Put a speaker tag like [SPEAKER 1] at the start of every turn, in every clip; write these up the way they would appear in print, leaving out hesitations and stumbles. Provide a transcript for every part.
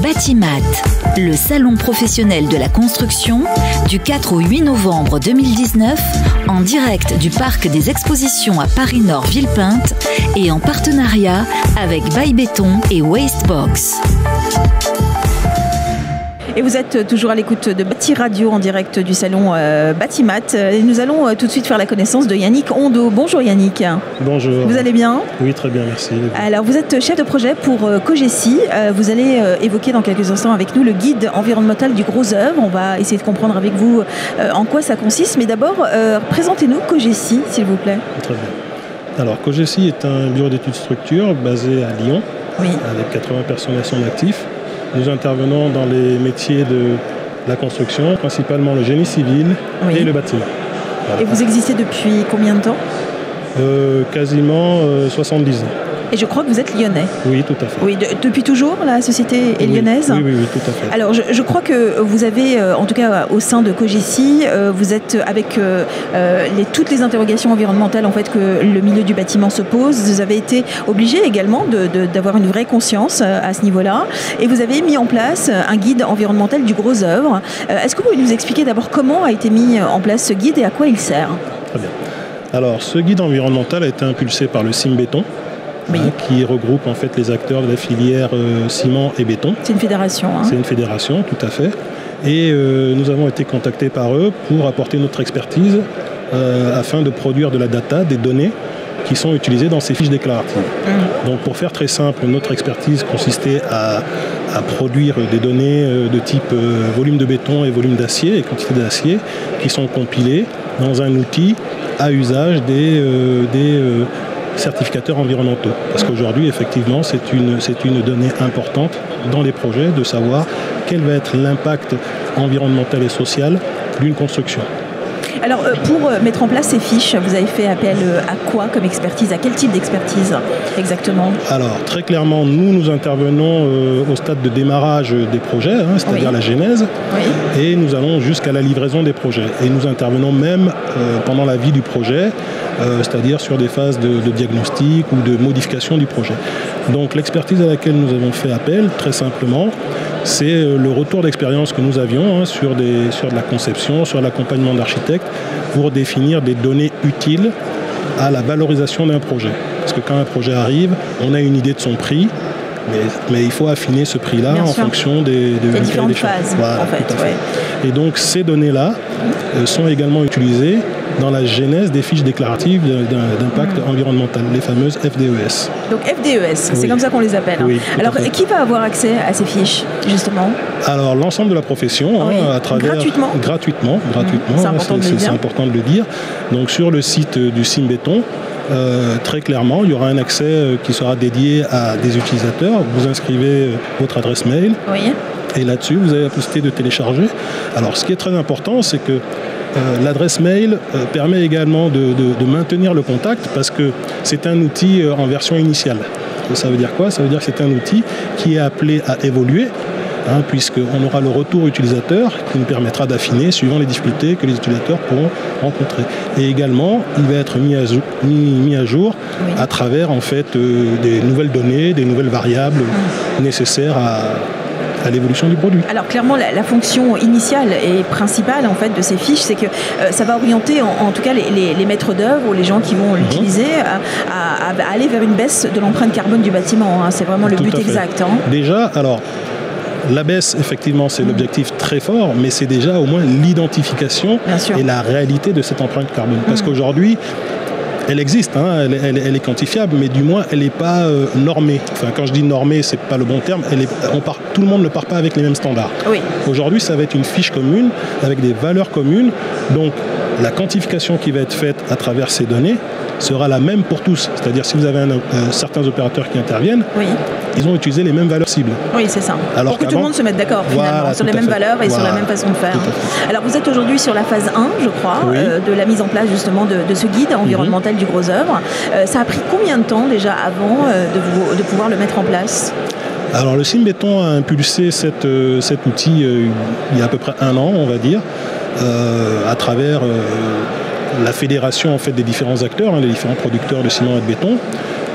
[SPEAKER 1] Batimat, le salon professionnel de la construction, du 4 au 8 novembre 2019, en direct du parc des expositions à Paris-Nord Villepinte et en partenariat avec Bail Béton et Wastebox.
[SPEAKER 2] Et vous êtes toujours à l'écoute de Bati Radio en direct du salon Batimat. Et nous allons tout de suite faire la connaissance de Yannick Ondeau. Bonjour Yannick.
[SPEAKER 3] Bonjour.
[SPEAKER 2] Vous allez bien?
[SPEAKER 3] Oui, très bien, merci.
[SPEAKER 2] Alors vous êtes chef de projet pour Cogessi. Vous allez évoquer dans quelques instants avec nous le guide environnemental du gros œuvre. On va essayer de comprendre avec vous en quoi ça consiste. Mais d'abord, présentez-nous Cogessi, s'il vous plaît.
[SPEAKER 3] Très bien. Alors Cogessi est un bureau d'études structure basé à Lyon, oui, avec 80 personnes à son actif. Nous intervenons dans les métiers de la construction, principalement le génie civil, oui, et le bâtiment. Voilà.
[SPEAKER 2] Et vous existez depuis combien de temps?
[SPEAKER 3] Quasiment 70 ans.
[SPEAKER 2] Et je crois que vous êtes lyonnais.
[SPEAKER 3] Oui, tout à fait.
[SPEAKER 2] Oui, depuis toujours, la société est lyonnaise?
[SPEAKER 3] Oui, tout à fait.
[SPEAKER 2] Alors, je crois que vous avez, en tout cas au sein de Cogessi, vous êtes avec toutes les interrogations environnementales en fait, que le milieu du bâtiment se pose. Vous avez été obligé également d'avoir une vraie conscience à ce niveau-là. Et vous avez mis en place un guide environnemental du gros œuvre. Est-ce que vous pouvez nous expliquer d'abord comment a été mis en place ce guide et à quoi il sert?
[SPEAKER 3] Très bien. Alors, ce guide environnemental a été impulsé par le CIM Béton. Oui. Qui regroupe en fait les acteurs de la filière ciment et béton.
[SPEAKER 2] C'est une fédération.
[SPEAKER 3] C'est une fédération, tout à fait. Et nous avons été contactés par eux pour apporter notre expertise afin de produire de la data, des données qui sont utilisées dans ces fiches déclaratives. Donc pour faire très simple, notre expertise consistait à produire des données de type volume de béton et volume d'acier et quantité d'acier qui sont compilées dans un outil à usage des certificateurs environnementaux. Parce qu'aujourd'hui, effectivement, c'est une donnée importante dans les projets de savoir quel va être l'impact environnemental et social d'une construction.
[SPEAKER 2] Alors, pour mettre en place ces fiches, vous avez fait appel à quoi comme expertise? À quel type d'expertise exactement?
[SPEAKER 3] Alors, très clairement, nous intervenons au stade de démarrage des projets, c'est-à-dire la genèse, et nous allons jusqu'à la livraison des projets. Et nous intervenons même pendant la vie du projet, c'est-à-dire sur des phases de diagnostic ou de modification du projet. Donc l'expertise à laquelle nous avons fait appel, très simplement, c'est le retour d'expérience que nous avions sur de la conception, sur l'accompagnement d'architectes pour définir des données utiles à la valorisation d'un projet. Parce que quand un projet arrive, on a une idée de son prix, mais il faut affiner ce prix-là en fonction des
[SPEAKER 2] différentes phases.
[SPEAKER 3] Voilà,
[SPEAKER 2] en fait, ouais.
[SPEAKER 3] Et donc ces données-là sont également utilisées dans la genèse des fiches déclaratives d'impact environnemental, les fameuses FDES.
[SPEAKER 2] Donc FDES, c'est comme ça qu'on les appelle.
[SPEAKER 3] Oui,
[SPEAKER 2] alors qui va avoir accès à ces fiches, justement?
[SPEAKER 3] Alors l'ensemble de la profession, à travers... Gratuitement. C'est important de le dire. Donc sur le site du CIM Béton, très clairement, il y aura un accès qui sera dédié à des utilisateurs. Vous inscrivez votre adresse mail.
[SPEAKER 2] Oui.
[SPEAKER 3] Et là-dessus, vous avez la possibilité de télécharger. Alors, ce qui est très important, c'est que l'adresse mail permet également de maintenir le contact parce que c'est un outil en version initiale. Ça veut dire quoi? Ça veut dire que c'est un outil qui est appelé à évoluer, puisqu'on aura le retour utilisateur qui nous permettra d'affiner suivant les difficultés que les utilisateurs pourront rencontrer. Et également, il va être mis à jour à travers en fait, des nouvelles données, des nouvelles variables nécessaires à l'évolution du produit.
[SPEAKER 2] Alors clairement, la fonction initiale et principale en fait de ces fiches, c'est que ça va orienter en tout cas les maîtres d'œuvre ou les gens qui vont l'utiliser à aller vers une baisse de l'empreinte carbone du bâtiment. C'est vraiment le but exact.
[SPEAKER 3] Déjà, alors la baisse, effectivement, c'est l'objectif très fort, mais c'est déjà au moins l'identification et la réalité de cette empreinte carbone. Parce qu'aujourd'hui, elle existe, elle est quantifiable, mais du moins, elle n'est pas normée. Enfin, quand je dis normée, ce n'est pas le bon terme. Tout le monde ne part pas avec les mêmes standards. Oui. Aujourd'hui, ça va être une fiche commune avec des valeurs communes. Donc, la quantification qui va être faite à travers ces données sera la même pour tous. C'est-à-dire, si vous avez certains opérateurs qui interviennent, ils ont utilisé les mêmes valeurs cibles.
[SPEAKER 2] Oui, c'est ça. Alors pour que tout le monde se mette d'accord, finalement, sur les mêmes valeurs et sur la même façon de faire. Alors, vous êtes aujourd'hui sur la phase 1, je crois, de la mise en place, justement, de ce guide environnemental du gros œuvre. Ça a pris combien de temps, déjà, avant de pouvoir le mettre en place?
[SPEAKER 3] Alors, le CIM Béton a impulsé cet outil il y a à peu près 1 an, on va dire, à travers la fédération en fait, des différents acteurs, les différents producteurs de ciment et de béton.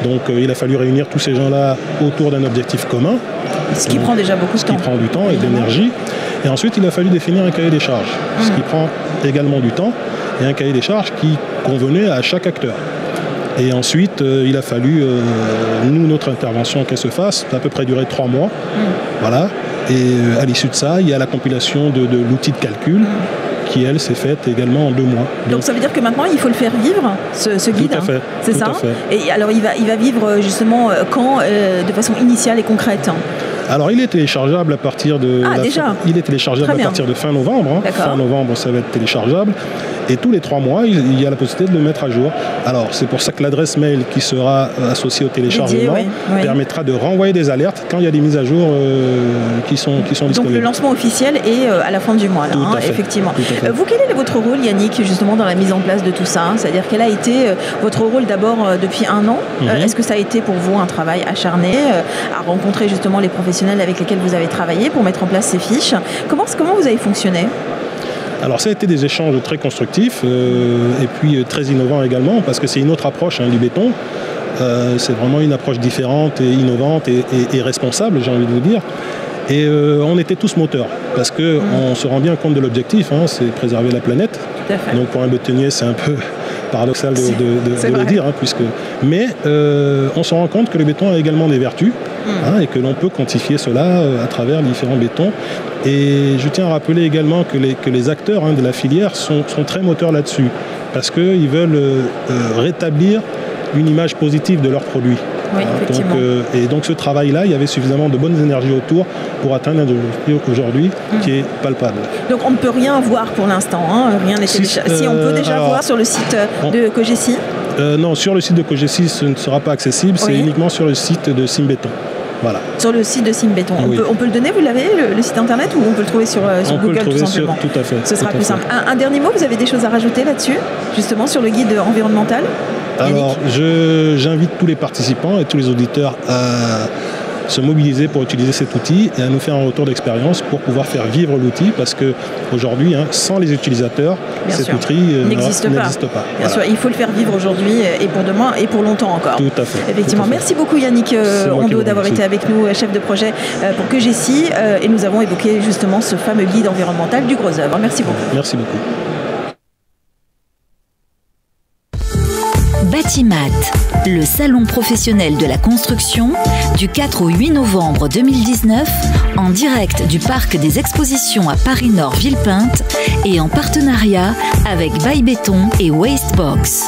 [SPEAKER 3] Donc il a fallu réunir tous ces gens-là autour d'un objectif commun.
[SPEAKER 2] Ce qui prend déjà beaucoup de temps.
[SPEAKER 3] Ce qui prend du temps et de l'énergie. Et ensuite, il a fallu définir un cahier des charges, ce qui prend également du temps, et un cahier des charges qui convenait à chaque acteur. Et ensuite, il a fallu, nous, notre intervention, qu'elle se fasse, ça a à peu près duré 3 mois. Voilà. Et à l'issue de ça, il y a la compilation de l'outil de calcul qui, elle, s'est faite également en 2 mois.
[SPEAKER 2] Donc ça veut dire que maintenant, il faut le faire vivre, ce guide.
[SPEAKER 3] Tout à fait.
[SPEAKER 2] C'est ça. Et alors, il va vivre justement quand, de façon initiale et concrète?
[SPEAKER 3] Alors, il est téléchargeable à partir de il est téléchargeable à partir de fin novembre. Fin novembre, ça va être téléchargeable. Et tous les 3 mois, il y a la possibilité de le mettre à jour. Alors, c'est pour ça que l'adresse mail qui sera associée au téléchargement permettra de renvoyer des alertes quand il y a des mises à jour qui sont disponibles.
[SPEAKER 2] Donc, le lancement officiel est à la fin du mois, là, effectivement. Vous, quel est votre rôle, Yannick, justement, dans la mise en place de tout ça? C'est-à-dire, quel a été votre rôle d'abord depuis 1 an? Est-ce que ça a été pour vous un travail acharné à rencontrer justement les professionnels avec lesquels vous avez travaillé pour mettre en place ces fiches? Comment vous avez fonctionné?
[SPEAKER 3] Alors ça a été des échanges très constructifs et puis très innovants également, parce que c'est une autre approche du béton. C'est vraiment une approche différente et innovante et responsable, j'ai envie de vous dire. Et on était tous moteurs, parce qu'on se rend bien compte de l'objectif, c'est préserver la planète.
[SPEAKER 2] Tout à fait.
[SPEAKER 3] Donc pour un bétonnier, c'est un peu paradoxal de le dire, mais on se rend compte que le béton a également des vertus, et que l'on peut quantifier cela à travers différents bétons. Et je tiens à rappeler également que les acteurs de la filière sont très moteurs là-dessus, parce qu'ils veulent rétablir une image positive de leurs produits.
[SPEAKER 2] Oui, effectivement.
[SPEAKER 3] Donc ce travail-là, il y avait suffisamment de bonnes énergies autour pour atteindre un objectif aujourd'hui qui est palpable.
[SPEAKER 2] Donc on ne peut rien voir pour l'instant, rien n'est téléchargé. Si on peut déjà voir sur le site de Cogecy? Non, sur le site de Cogecy, ce ne sera pas accessible, c'est uniquement sur le site de Simbéton. Voilà. Sur le site de Simbéton. On peut le donner, vous l'avez, le site internet, ou on peut le trouver sur Google tout simplement?
[SPEAKER 3] Tout à fait.
[SPEAKER 2] Ce sera plus simple. Un dernier mot, vous avez des choses à rajouter là-dessus, justement sur le guide environnemental?
[SPEAKER 3] Alors, j'invite tous les participants et tous les auditeurs à se mobiliser pour utiliser cet outil et à nous faire un retour d'expérience pour pouvoir faire vivre l'outil, parce qu'aujourd'hui, sans les utilisateurs, cet outil n'existe pas.
[SPEAKER 2] Bien sûr, il faut le faire vivre aujourd'hui et pour demain et pour longtemps encore.
[SPEAKER 3] Tout à fait.
[SPEAKER 2] Effectivement. Merci beaucoup Yannick Ondeau d'avoir été avec nous, chef de projet pour Cogecy, et nous avons évoqué justement ce fameux guide environnemental du Gros Œuvre. Merci beaucoup.
[SPEAKER 3] Merci beaucoup.
[SPEAKER 1] Batimat, le salon professionnel de la construction, du 4 au 8 novembre 2019, en direct du parc des expositions à Paris-Nord Villepinte et en partenariat avec Baye Béton et Wastebox.